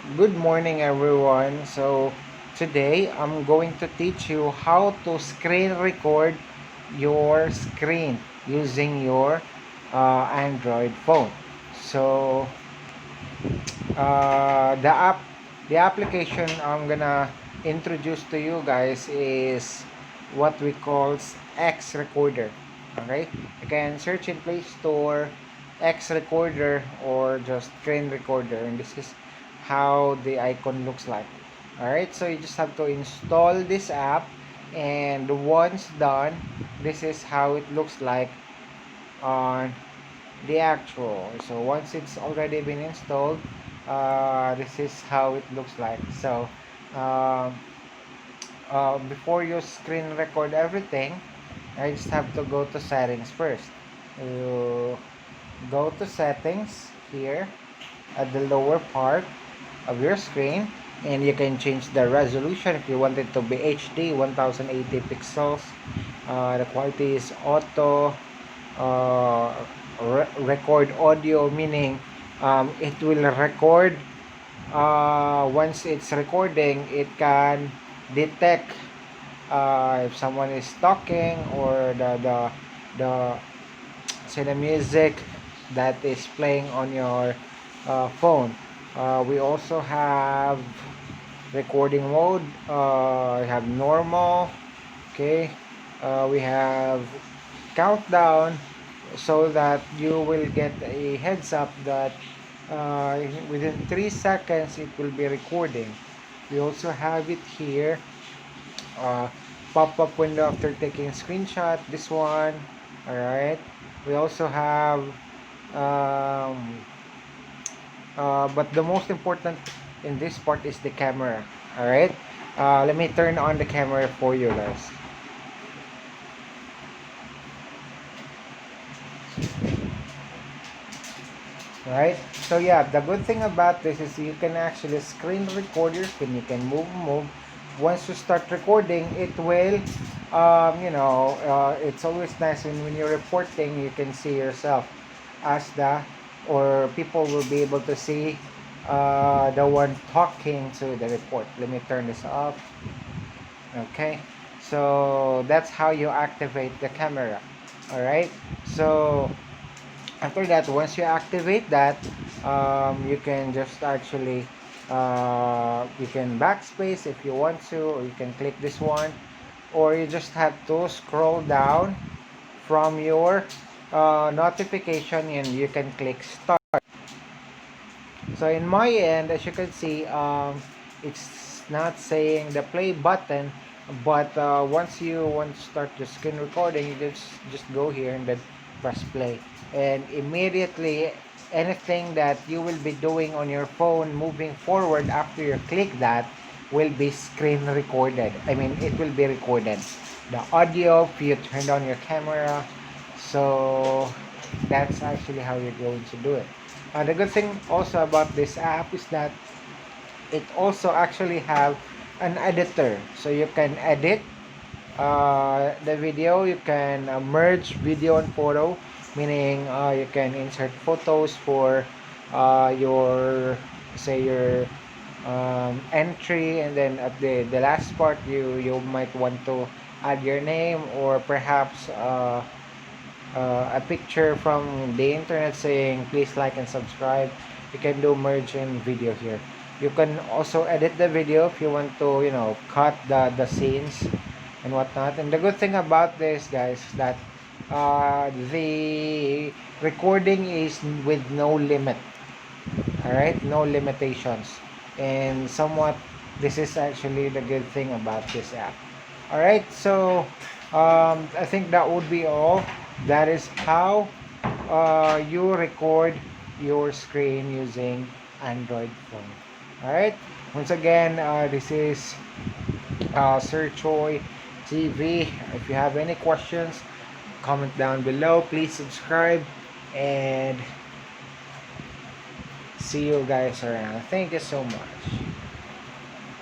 Good morning, everyone. So, today I'm going to teach you how to screen record your screen using your Android phone. So, the application I'm gonna introduce to you guys is what we call X Recorder. Okay, you can search in Play Store X Recorder or just Screen Recorder, and this is how the icon looks like. All right, so you just have to install this app, and once done, this is how it looks like on the actual. So once it's already been installed, this is how it looks like. So um, before you screen record everything, I just have to go to settings first. You go to settings here at the lower part of your screen, and you can change the resolution if you want it to be HD 1080 pixels. The quality is auto. uh, Record audio, meaning it will record. Once it's recording, it can detect if someone is talking, or the say the music that is playing on your phone. We also have recording mode. We have normal. Okay. We have countdown, so that you will get a heads up that within 3 seconds it will be recording. We also have it here, uh, pop-up window after taking a screenshot, this one. All right, we also have um, but the most important in this part is the camera. All right, let me turn on the camera for you guys. Right, so yeah, the good thing about this is you can actually screen record your screen. You can move. Once you start recording, it will it's always nice when you're reporting, you can see yourself as the, or people will be able to see the one talking to the report. Let me turn this off. Okay, so that's how you activate the camera. All right, so after that, once you activate that, you can just actually you can backspace if you want to, or you can click this one, or you just have to scroll down from your notification, and you can click start. So in my end, as you can see, it's not saying the play button, but once you want to start your screen recording, you just go here and then press play, and immediately anything that you will be doing on your phone moving forward after you click that will be screen recorded. I mean, it will be recorded. The audio, if you turned on your camera, so that's actually how you're going to do it. The good thing also about this app is that it also actually have an editor, so you can edit the video. You can merge video and photo, meaning you can insert photos for your, say, your entry, and then at the last part you might want to add your name, or perhaps a picture from the internet saying please like and subscribe. You can do merge in video here. You can also edit the video if you want to, cut the scenes and whatnot. And the good thing about this, guys, is that the recording is with no limit. All right, no limitations. And somewhat, this is actually the good thing about this app. All right, so I think that would be all. That is how you record your screen using Android phone. All right, once again, this is Sir Choi TV. If you have any questions, comment down below. Please subscribe, and see you guys around. Thank you so much.